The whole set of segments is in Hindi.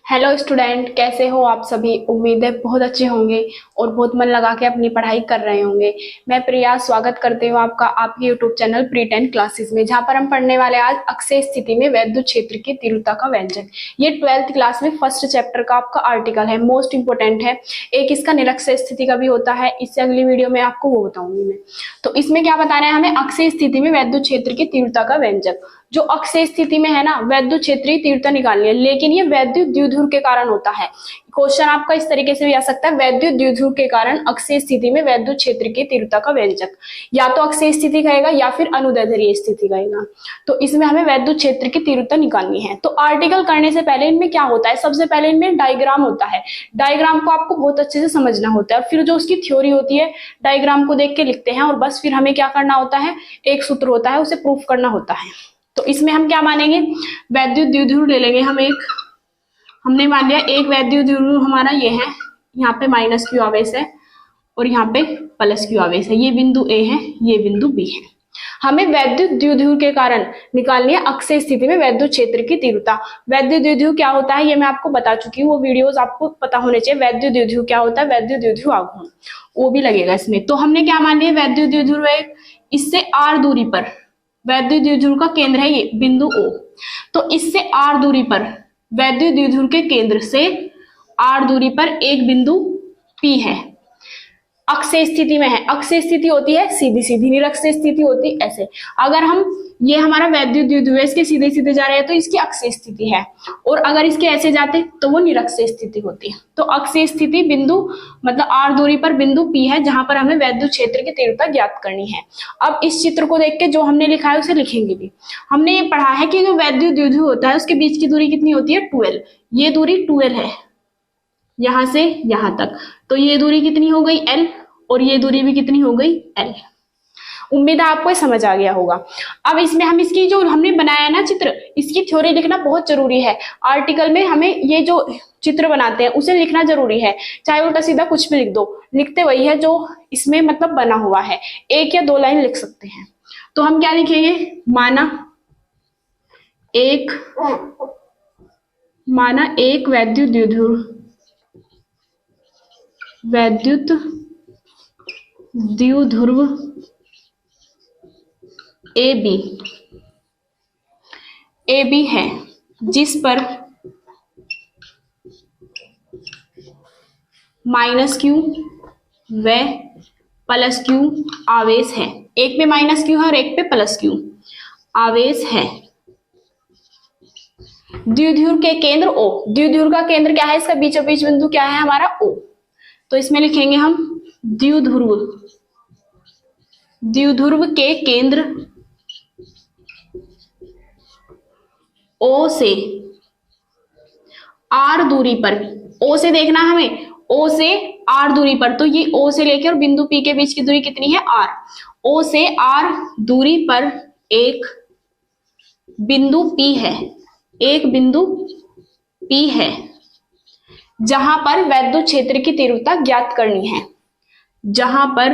हेलो स्टूडेंट, कैसे हो आप सभी। उम्मीद है बहुत अच्छे होंगे और बहुत मन लगा के अपनी पढ़ाई कर रहे होंगे। मैं प्रिया स्वागत करती हूँ आपका आपके यूट्यूब चैनल प्री 10 क्लासेस में, जहाँ पर हम पढ़ने वाले आज अक्षय स्थिति में वैद्युत क्षेत्र की तीव्रता का व्यंजक। ये 12th क्लास में फर्स्ट चैप्टर का आपका आर्टिकल है, मोस्ट इंपोर्टेंट है। एक इसका निरक्षय स्थिति का भी होता है, इससे अगली वीडियो में आपको वो बताऊंगी मैं। तो इसमें क्या बताना है हमें, अक्षय स्थिति में वैद्युत क्षेत्र की तीव्रता का व्यंजक। जो अक्षय स्थिति में है ना, वैद्युत क्षेत्रीय तीव्रता निकालनी है, लेकिन ये वैद्युत द्विध्रुव के कारण होता है। क्वेश्चन आपका इस तरीके से भी आ सकता है, वैद्युत द्विध्रुव के कारण अक्षय स्थिति में वैद्युत क्षेत्र की तीव्रता का व्यंजक। या तो अक्षय स्थिति कहेगा या फिर अनुदैर्ध्य स्थिति कहेगा। तो इसमें हमें वैद्युत क्षेत्र की तीव्रता निकालनी है। तो आर्टिकल करने से पहले इनमें क्या होता है, सबसे पहले इनमें डायग्राम होता है। डायग्राम को आपको बहुत अच्छे से समझना होता है और फिर जो उसकी थ्योरी होती है डायग्राम को देख के लिखते हैं, और बस फिर हमें क्या करना होता है, एक सूत्र होता है उसे प्रूफ करना होता है। तो इसमें हम क्या मानेंगे, वैद्युत द्विध्रुव ले लेंगे हम एक। हमने मान लिया एक वैद्युत द्विध्रुव हमारा ये है, यहाँ पे माइनस क्यू आवेश है और यहाँ पे प्लस क्यू आवेश है। ये बिंदु ए है, ये बिंदु बी है। हमें वैद्युत द्विध्रुव के कारण निकालनी है अक्षय स्थिति में वैद्युत क्षेत्र की तीव्रता। वैद्युत द्विध्रुव क्या होता है ये मैं आपको बता चुकी हूँ, वो वीडियोस आपको पता होने चाहिए। वैद्युत द्विध्रुव क्या होता है, वैद्युत द्विध्रुव आघूर्ण, वो भी लगेगा इसमें। तो हमने क्या मान लिया, वैद्युत द्विध्रुव एक, इससे आर दूरी पर वैद्युत द्विध्रुव का केंद्र है ये बिंदु O। तो इससे आर दूरी पर वैद्युत द्विध्रुव के केंद्र से आर दूरी पर एक बिंदु P है, अक्षय स्थिति में है। अक्षय स्थिति होती है सीधी सीधी, निरक्षय स्थिति होती है ऐसे। अगर हम ये हमारा वैद्युत द्विध्रुव इसके सीधे सीधे जा रहे हैं तो इसकी अक्षय स्थिति है, और अगर इसके ऐसे जाते तो वो निरक्षय स्थिति होती है। तो अक्षय स्थिति बिंदु मतलब आर दूरी पर बिंदु P है, जहां पर हमें वैद्युत क्षेत्र की तीव्रता ज्ञात करनी है। अब इस चित्र को देख के जो हमने लिखा है उसे लिखेंगे भी। हमने ये पढ़ा है कि जो वैद्युत द्विध्रुव होता है उसके बीच की दूरी कितनी होती है, 12। ये दूरी 12 है यहां से यहां तक, तो ये दूरी कितनी हो गई, L, और ये दूरी भी कितनी हो गई, L। उम्मीद है आपको समझ आ गया होगा। अब इसमें हम इसकी जो हमने बनाया ना चित्र, इसकी थ्योरी लिखना बहुत जरूरी है। आर्टिकल में हमें ये जो चित्र बनाते हैं उसे लिखना जरूरी है, चाहे उल्टा सीधा कुछ भी लिख दो, लिखते वही है जो इसमें मतलब बना हुआ है। एक या दो लाइन लिख सकते हैं। तो हम क्या लिखेंगे, माना एक वैद्युत द्विध्रुव AB है, जिस पर माइनस क्यू व प्लस क्यू आवेश है। एक पे माइनस क्यू है और एक पे प्लस क्यू आवेश है। द्विध्रुव के केंद्र O, द्विध्रुव का केंद्र क्या है, इसका बीचों बीच बिंदु क्या है हमारा O। तो इसमें लिखेंगे हम द्विध्रुव के केंद्र O से R दूरी पर, O से देखना हमें, O से R दूरी पर, तो ये O से लेकर और बिंदु P के बीच की दूरी कितनी है, R। O से R दूरी पर एक बिंदु P है, एक बिंदु P है, जहां पर वैद्युत क्षेत्र की तीव्रता ज्ञात करनी है। जहां पर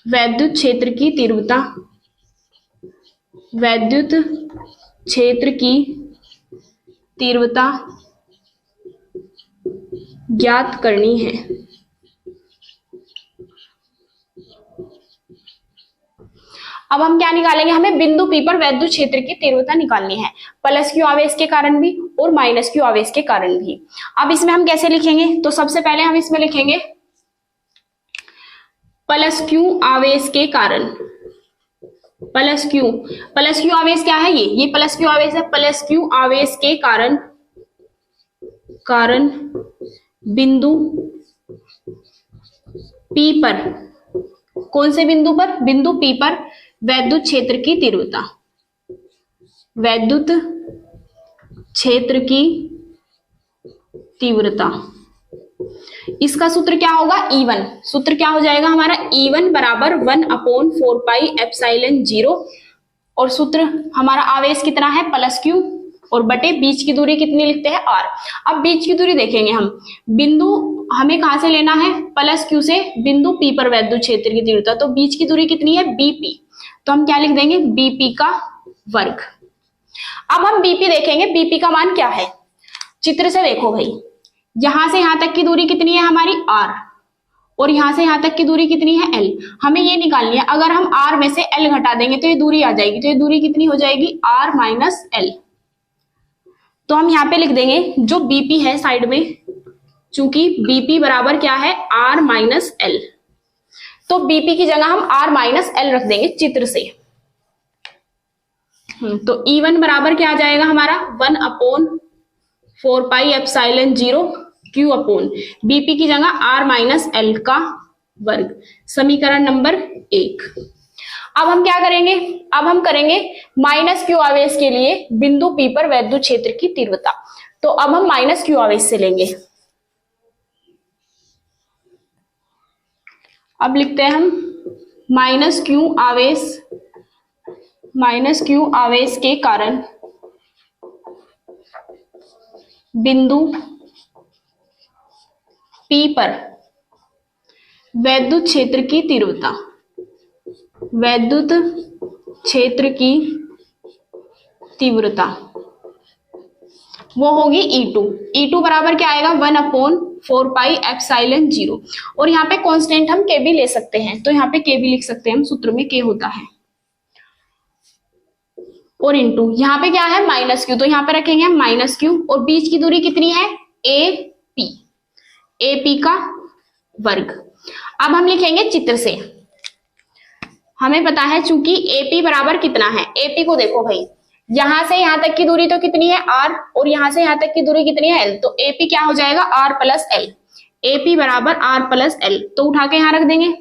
वैद्युत क्षेत्र की तीव्रता, वैद्युत क्षेत्र की तीव्रता ज्ञात करनी है। अब हम क्या निकालेंगे, हमें बिंदु P पर वैद्युत क्षेत्र की तीव्रता निकालनी है, प्लस क्यू आवेश के कारण भी और माइनस क्यू आवेश के कारण भी। अब इसमें हम कैसे लिखेंगे, तो सबसे पहले हम इसमें लिखेंगे प्लस क्यू आवेश के कारण। प्लस क्यू आवेश क्या है, ये प्लस क्यू आवेश है। प्लस क्यू आवेश के कारण बिंदु P पर, कौन से बिंदु पर, बिंदु P पर वैद्युत क्षेत्र की तीव्रता, वैद्युत क्षेत्र की तीव्रता। इसका सूत्र क्या होगा, E1। सूत्र क्या हो जाएगा हमारा, E1 बराबर 1/4πε0, और सूत्र हमारा आवेश कितना है, प्लस क्यू, और बटे बीच की दूरी कितनी लिखते हैं, R। अब बीच की दूरी देखेंगे हम, बिंदु हमें कहां से लेना है, प्लस क्यू से बिंदु P पर वैद्युत क्षेत्र की तीव्रता, तो बीच की दूरी कितनी है, BP। तो हम क्या लिख देंगे, BP का वर्ग। अब हम बीपी देखेंगे, बीपी का मान क्या है। चित्र से देखो भाई, यहां से यहां तक की दूरी कितनी है हमारी r, और यहां से यहां तक की दूरी कितनी है l। हमें ये निकालनी है, अगर हम r में से l घटा देंगे तो ये दूरी आ जाएगी, तो ये दूरी कितनी हो जाएगी r माइनस l। तो हम यहाँ पे लिख देंगे जो बीपी है साइड में, चूंकि बीपी बराबर क्या है r माइनस l, तो बीपी की जगह हम r माइनस l रख देंगे चित्र से। तो E1 बराबर क्या आ जाएगा हमारा 1/4 पाई एप्सिलॉन 0 Q अपोन बीपी की जगह r माइनस l का वर्ग, समीकरण नंबर 1। अब हम क्या करेंगे, अब हम करेंगे माइनस Q आवेश के लिए बिंदु P पर वैद्युत क्षेत्र की तीव्रता। तो अब हम माइनस Q आवेश से लेंगे। अब लिखते हैं हम माइनस Q आवेश के कारण बिंदु P पर वैद्युत क्षेत्र की तीव्रता, वैद्युत क्षेत्र की तीव्रता वो होगी E2 बराबर क्या आएगा 1/4 पाई एप्सिलॉन 0, और यहाँ पे कांस्टेंट हम K भी ले सकते हैं, तो यहाँ पे K भी लिख सकते हैं हम, सूत्र में K होता है, और इंटू यहाँ पे क्या है माइनस Q, तो यहाँ पे रखेंगे हम माइनस Q, और बीच की दूरी कितनी है AP का वर्ग। अब हम लिखेंगे चित्र से, हमें पता है चूंकि AP बराबर कितना है, AP को देखो भाई, यहां से यहां तक की दूरी तो कितनी है r, और यहां से यहां तक की दूरी कितनी है l, तो AP क्या हो जाएगा r प्लस l, AP बराबर r प्लस l, तो उठा के यहां रख देंगे।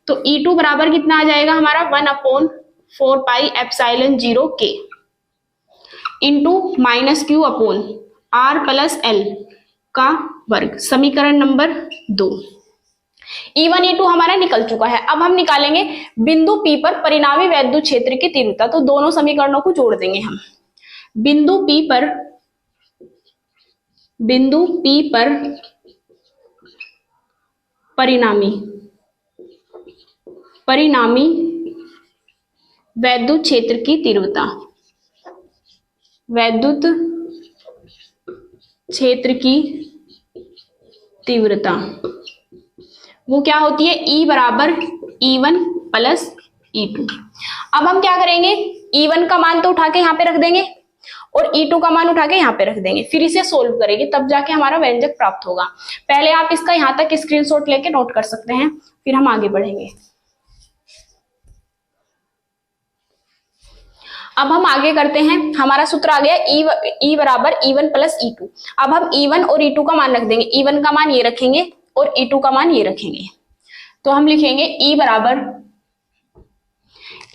तो E2 बराबर कितना आ जाएगा हमारा 1/4 पाई epsilon 0 K into minus Q upon r plus l का वर्ग, समीकरण नंबर 2। E1 E2 हमारा निकल चुका है। अब हम निकालेंगे बिंदु P पर परिणामी वैद्युत क्षेत्र की तीव्रता, तो दोनों समीकरणों को जोड़ देंगे हम। बिंदु P पर परिणामी वैद्युत क्षेत्र की तीव्रता, वैद्युत क्षेत्र की तीव्रता वो क्या होती है E बराबर E1 प्लस E2। अब हम क्या करेंगे, E1 का मान तो उठा के यहाँ पे रख देंगे और E2 का मान उठा के यहाँ पे रख देंगे, फिर इसे सोल्व करेंगे, तब जाके हमारा व्यंजक प्राप्त होगा। पहले आप इसका यहाँ तक स्क्रीनशॉट लेके नोट कर सकते हैं, फिर हम आगे बढ़ेंगे। अब हम आगे करते हैं, हमारा सूत्र आ गया E बराबर E1 प्लस E2। अब हम E1 और E2 का मान रख देंगे, E1 का मान ये रखेंगे और E2 का मान ये रखेंगे। तो हम लिखेंगे E बराबर,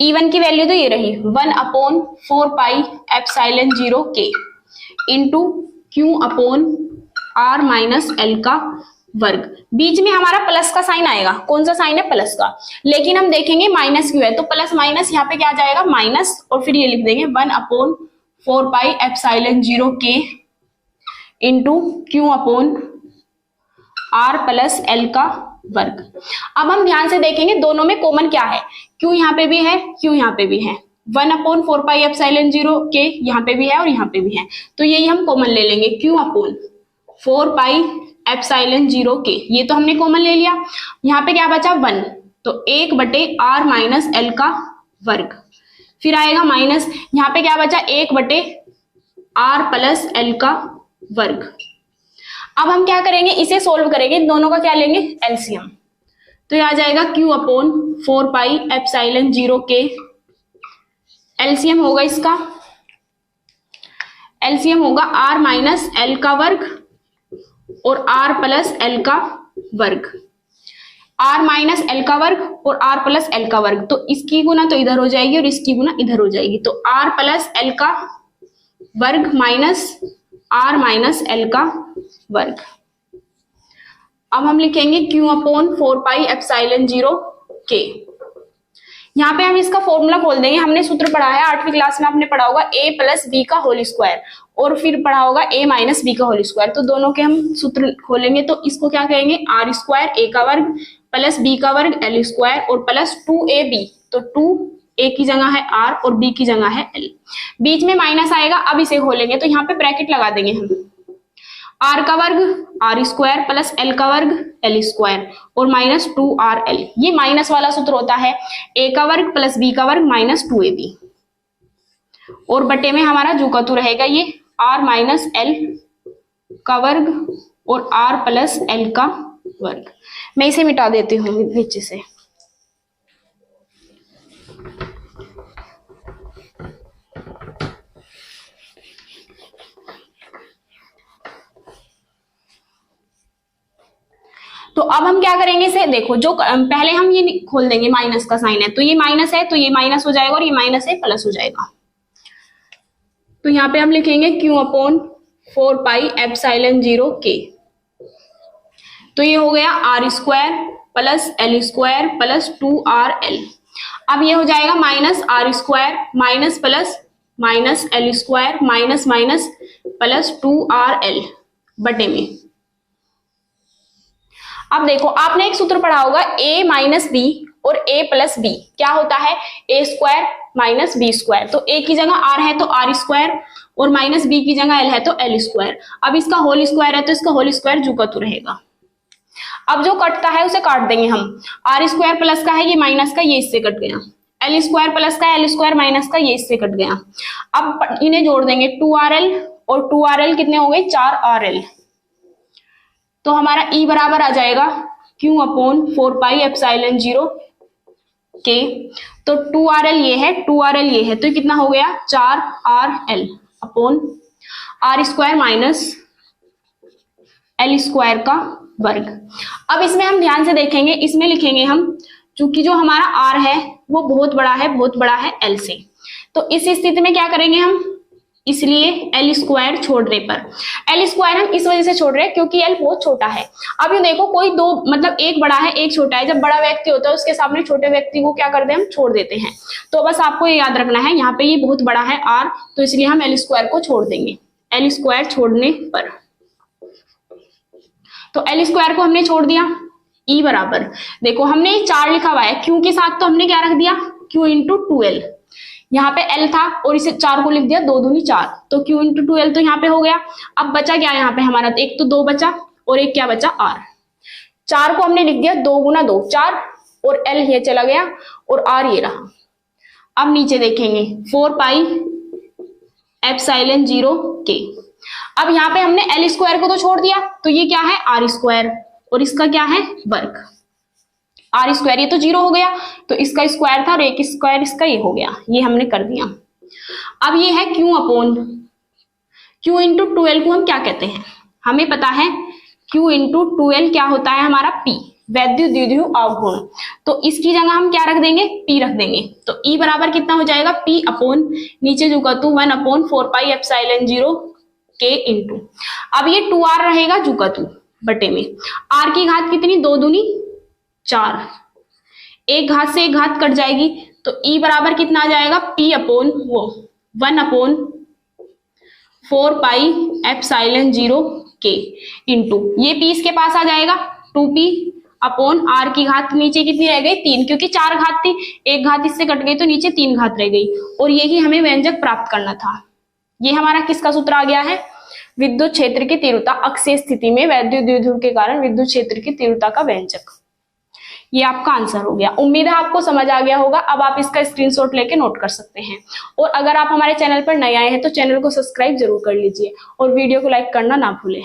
E1 की वैल्यू तो ये रही 1/4 पाई epsilon 0 K into Q upon R minus L का वर्ग। बीच में हमारा प्लस का साइन आएगा, कौन सा साइन है प्लस का, लेकिन हम देखेंगे माइनस Q है, तो प्लस माइनस यहाँ पे क्या आ जाएगा माइनस, और फिर ये लिख देंगे 1/4 पाई epsilon 0 K into Q upon R plus L का वर्ग। अब हम ध्यान से देखेंगे दोनों में कॉमन क्या है, Q यहाँ पे भी है, Q यहाँ पे भी है, 1/4 पाई एप्सिलॉन 0 K यहाँ पे भी है और यहाँ पे भी है, तो यही हम कॉमन ले लेंगे Q upon 4 pi epsilon 0 K, ये तो हमने कॉमन ले लिया। यहाँ पे क्या बचा 1, तो 1/r माइनस L का वर्ग, फिर आएगा माइनस, यहाँ पे क्या बचा 1/r प्लस L का वर्ग। अब हम क्या करेंगे, इसे सोल्व करेंगे, दोनों का क्या लेंगे एलसीएम, तो ये आ जाएगा Q upon 4 pi epsilon 0 K, LCM होगा इसका, एलसीएम होगा R माइनस L का वर्ग और R प्लस L का वर्ग, R माइनस L का वर्ग और R प्लस L का वर्ग, तो इसकी गुना तो इधर हो जाएगी और इसकी गुना इधर हो जाएगी, तो R प्लस L का वर्ग माइनस R माइनस L का वर्ग। अब हम लिखेंगे Q upon 4 pi epsilon 0 K। यहाँ पे हम इसका फॉर्मूला खोल देंगे, हमने सूत्र पढ़ा है 8वीं क्लास में, आपने पढ़ा होगा a प्लस बी का होल स्क्वायर और फिर पढ़ा होगा a माइनस बी का होल स्क्वायर, तो दोनों के हम सूत्र खोलेंगे, तो इसको क्या कहेंगे r स्क्वायर a का वर्ग प्लस b का वर्ग l स्क्वायर और प्लस 2ab, तो ए की जगह है आर और बी की जगह है एल, बीच में माइनस आएगा। अब इसे खोलेंगे तो यहाँ पे ब्रैकेट लगा देंगे हम, आर का वर्ग आर स्क्वायर प्लस एल का वर्ग एल स्क्वायर और माइनस 2RL। ये माइनस वाला सूत्र होता है, ए का वर्ग प्लस बी का वर्ग माइनस 2AB और बटे में हमारा जो का तू रहेगा ये आर माइनस एल का वर्ग और आर प्लस एल का वर्ग। मैं इसे मिटा देती हूँ नीचे से। तो अब हम क्या करेंगे इसे, देखो जो पहले हम ये खोल देंगे, माइनस का साइन है तो ये माइनस है तो ये माइनस हो जाएगा और ये माइनस है प्लस हो जाएगा। तो यहाँ पे हम लिखेंगे Q upon 4 pi epsilon 0 K। तो ये हो गया R square plus L square plus 2RL। अब ये हो जाएगा minus R square minus plus minus L square minus minus plus 2RL बटे में। अब देखो आपने एक सूत्र पढ़ा होगा a माइनस बी और a प्लस बी क्या होता है, a square minus B square. तो a की जगह r है तो r स्क्वायर और माइनस b की जगह l है तो l स्क्वायर। अब इसका होल स्क्वायर है तो इसका होल स्क्वायर जो का तू रहेगा। अब जो कटता है उसे काट देंगे हम, आर स्क्वायर प्लस का है ये माइनस का, ये इससे कट गया। एल स्क्वायर प्लस का एल स्क्वायर माइनस का, ये इससे कट गया। अब इन्हें जोड़ देंगे 2RL और 2RL कितने हो गए 4RL। तो हमारा E बराबर आ जाएगा Q upon 4 pi epsilon 0 K। तो 2RL ये है 2RL ये है तो ये कितना हो गया 4RL upon R square minus L square का वर्ग। अब इसमें हम ध्यान से देखेंगे, इसमें लिखेंगे हम चूंकि जो हमारा R है वो बहुत बड़ा है L से, तो इस स्थिति में क्या करेंगे हम, इसलिए एल स्क्वायर छोड़ने पर, एल स्क्वायर हम इस वजह से छोड़ रहे हैं क्योंकि एल बहुत छोटा है। अब ये देखो कोई दो मतलब एक बड़ा है एक छोटा है, जब बड़ा व्यक्ति होता है उसके सामने छोटे व्यक्ति को क्या करते हैं हम छोड़ देते हैं। तो बस आपको ये याद रखना है, यहाँ पे ये बहुत बड़ा है आर तो इसलिए हम एल स्क्वायर को छोड़ देंगे, एल स्क्वायर छोड़ने पर। तो एल स्क्वायर को हमने छोड़ दिया। ई बराबर देखो हमने 4 लिखा हुआ है, क्यू के साथ तो हमने क्या रख दिया Q इंटू 2L। यहाँ पे L था और इसे 4 को लिख दिया 2 दूनी 4 तो Q इंटू 2L तो यहाँ पे हो गया। अब बचा क्या यहाँ पे हमारा, एक तो 2 बचा और एक क्या बचा R। 4 को हमने लिख दिया 2 गुना 2 4 और L ये चला गया और R ये रहा। अब नीचे देखेंगे 4 पाई एप्सिलॉन 0 K। अब यहाँ पे हमने एल स्क्वायर को तो छोड़ दिया तो ये क्या है आर स्क्वायर और इसका क्या है वर्ग। आर स्क्वायर ये तो 0 हो गया तो इसका स्क्वायर था और एक स्क्वायर इसका ये हो गया, ये हमने कर दिया। अब ये है Q upon Q into 2L को हम क्या कहते हैं, हमें पता है Q इंटू 2L क्या होता है हमारा P, वैद्युत द्विध्रुव अवगुण। तो इसकी जगह हम क्या रख देंगे P रख देंगे। तो E बराबर कितना हो जाएगा P अपॉन नीचे जो का 1 upon 4 pi epsilon 0 K into, अब ये 2R रहेगा जो का बटे में R की घात कितनी 2 दूनी 4, एक घात से एक घात कट जाएगी तो E बराबर कितना आ जाएगा P upon 1 upon 4 pi epsilon 0 K into ये P इसके पास आ जाएगा 2P अपॉन R की घात नीचे कितनी रह गई 3, क्योंकि 4 घात थी एक घात इससे कट गई तो नीचे 3 घात रह गई और यही हमें व्यंजक प्राप्त करना था। ये हमारा किसका सूत्र आ गया है, विद्युत क्षेत्र की तीव्रता अक्षीय स्थिति में वैद्युत द्विध्रुव के कारण विद्युत क्षेत्र की तीव्रता का व्यंजक। ये आपका आंसर हो गया। उम्मीद है आपको समझ आ गया होगा। अब आप इसका स्क्रीनशॉट लेके नोट कर सकते हैं और अगर आप हमारे चैनल पर नए आए हैं तो चैनल को सब्सक्राइब जरूर कर लीजिए और वीडियो को लाइक करना ना भूलें।